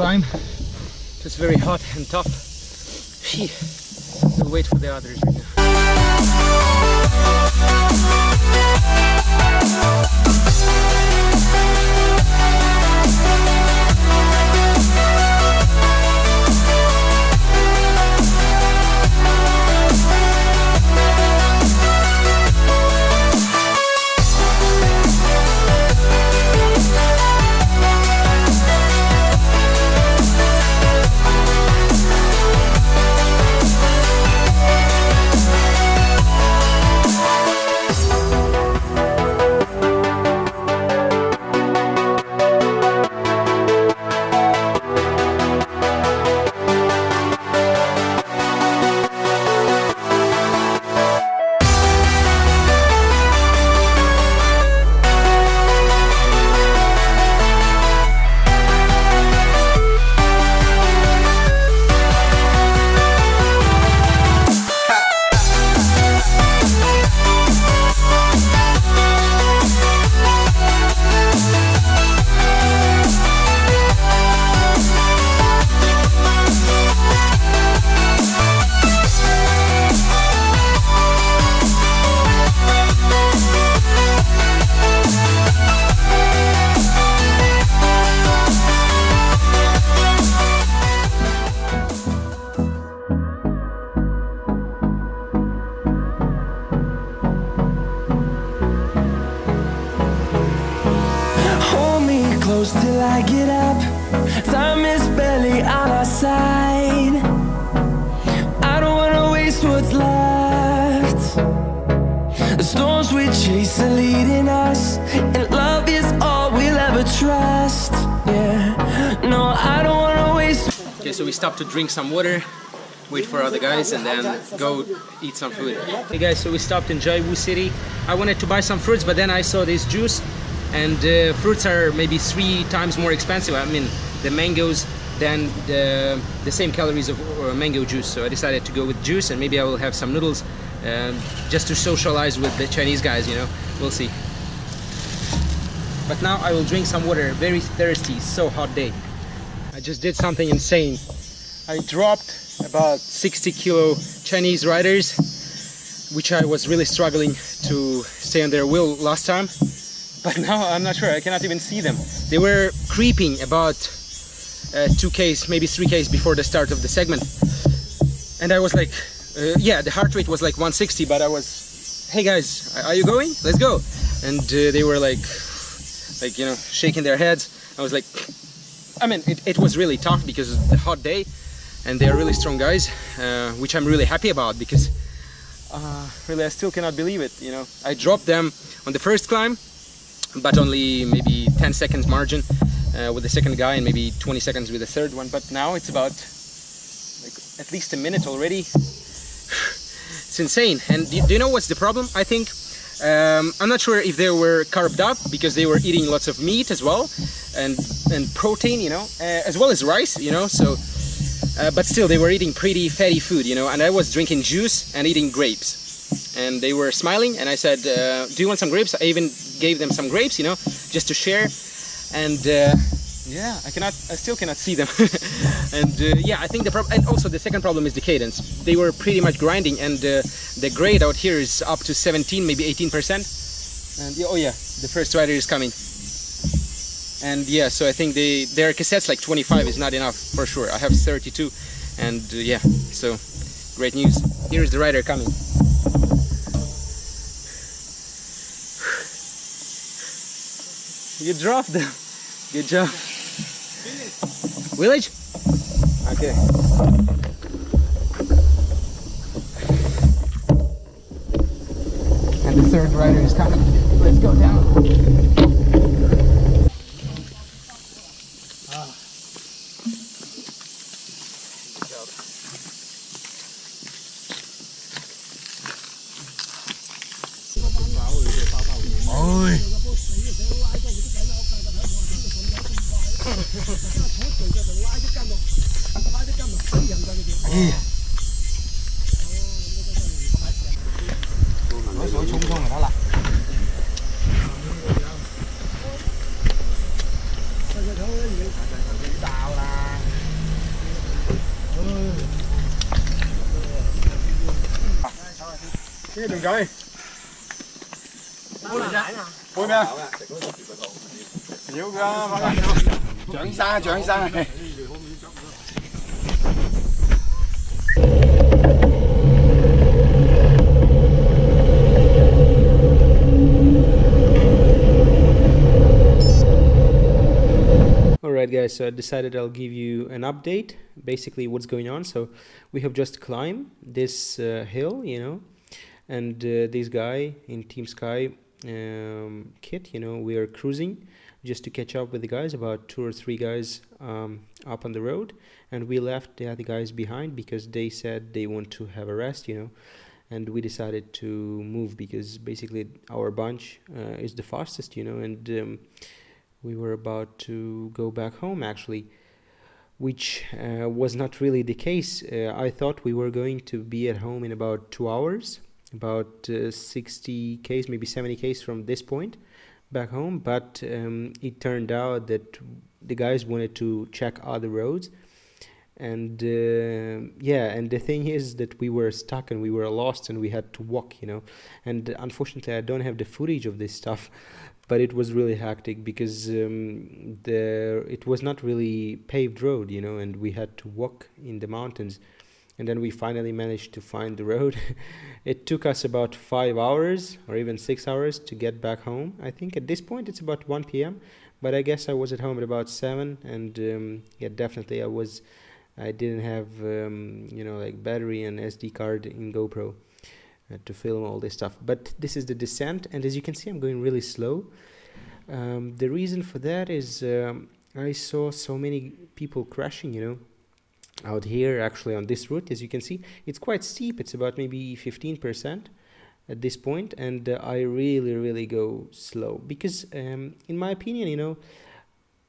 climb. Just very hot and tough. We'll wait for the others right now. Till I get up, time is barely on our side. I don't wanna waste what's left. The storms we chase are leading us, and love is all we'll ever trust. Yeah, no, I don't wanna waste. Okay, so we stopped to drink some water, wait for other guys, and then go eat some food. Hey guys, so we stopped in Daewoo City. I wanted to buy some fruits, but then I saw this juice. And fruits are maybe 3 times more expensive. I mean, the mangoes than the same calories of mango juice. So I decided to go with juice, and maybe I will have some noodles just to socialize with the Chinese guys, you know. We'll see. But now I will drink some water. Very thirsty, so hot day. I just did something insane. I dropped about 60 kilo Chinese riders, which I was really struggling to stay on their wheel last time. But now I'm not sure, I cannot even see them. They were creeping about 2Ks, maybe 3Ks before the start of the segment. And I was like, yeah, the heart rate was like 160, but I was, hey guys, are you going? Let's go. And they were like, you know, shaking their heads. I was like, I mean, it was really tough because it's a hot day and they're really strong guys, which I'm really happy about because really I still cannot believe it, you know. I dropped them on the first climb, but only maybe 10 seconds margin with the second guy and maybe 20 seconds with the third one. But now it's about like at least a minute already. It's insane. And do you know what's the problem? I think I'm not sure if they were carved up because they were eating lots of meat as well and protein, you know, as well as rice, you know. So but still they were eating pretty fatty food, you know, and I was drinking juice and eating grapes. And they were smiling, and I said, do you want some grapes? I even gave them some grapes, you know, just to share. And yeah, I still cannot see them. And yeah, I think the problem, and also the second problem is the cadence. They were pretty much grinding, and the grade out here is up to 17, maybe 18%. And oh yeah, the first rider is coming. And yeah, so I think their cassettes like 25 is not enough for sure. I have 32, and yeah, so great news. Here's the rider coming. You dropped them. Good job. Village? Okay. And the third rider is coming. Let's go down. Ôi. Có sổ chung không là đó là. Đào là Cái đừng coi. Vui nha. Nhiều ra chọn xa này. Alright guys, so I decided I'll give you an update, basically what's going on. So we have just climbed this hill, you know, and this guy in Team Sky kit, you know, we are cruising just to catch up with the guys, about 2 or 3 guys up on the road, and we left the other guys behind because they said they want to have a rest, you know, and we decided to move because basically our bunch is the fastest, you know, and we were about to go back home actually, which was not really the case. I thought we were going to be at home in about 2 hours, about 60 km, maybe 70 km from this point back home, but it turned out that the guys wanted to check other roads, and yeah, and the thing is that we were stuck and we were lost and we had to walk, you know, and unfortunately I don't have the footage of this stuff, but it was really hectic because it was not really paved road, you know, and we had to walk in the mountains, and then we finally managed to find the road. It took us about 5 hours or even 6 hours to get back home. I think at this point it's about 1 p.m, but I guess I was at home at about 7, and yeah, definitely I didn't have you know, like battery and SD card in GoPro to film all this stuff. But this is the descent, and as you can see I'm going really slow. The reason for that is I saw so many people crashing, you know, out here actually on this route. As you can see, it's quite steep, it's about maybe 15% at this point, and I really go slow because in my opinion, you know,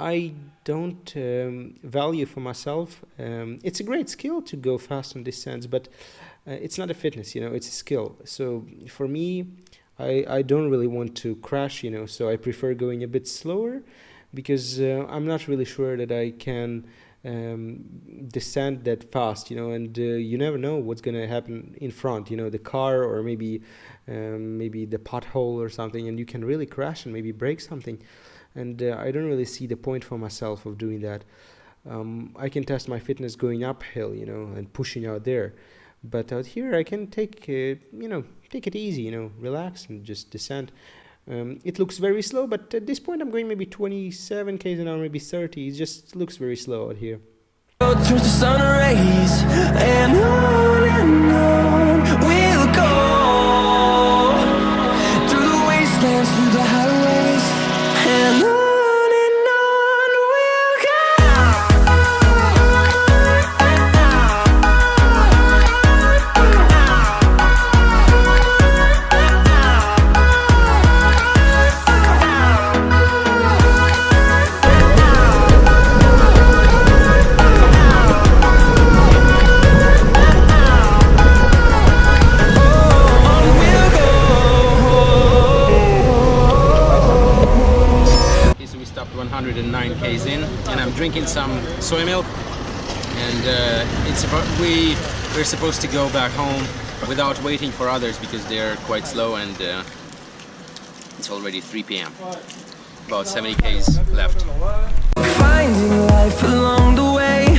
I don't value for myself, it's a great skill to go fast on descents, but it's not a fitness, you know, it's a skill. So for me, I don't really want to crash, you know, so I prefer going a bit slower because I'm not really sure that I can descend that fast, you know, and you never know what's gonna happen in front, you know, the car or maybe the pothole or something, and you can really crash and maybe break something, and I don't really see the point for myself of doing that. I can test my fitness going uphill, you know, and pushing out there, but out here I can take you know, take it easy, you know, relax and just descend. It looks very slow, but at this point I'm going maybe 27 km an hour, maybe 30. It just looks very slow out here. Turns to sun rays, and on we'll go through the wastelands, through the highways, and on we'll go. Okay, so we stopped 109 km in, and I'm drinking some soy milk, and we're supposed to go back home without waiting for others because they're quite slow, and it's already 3 p.m. About 70 km left. Finding life along the way,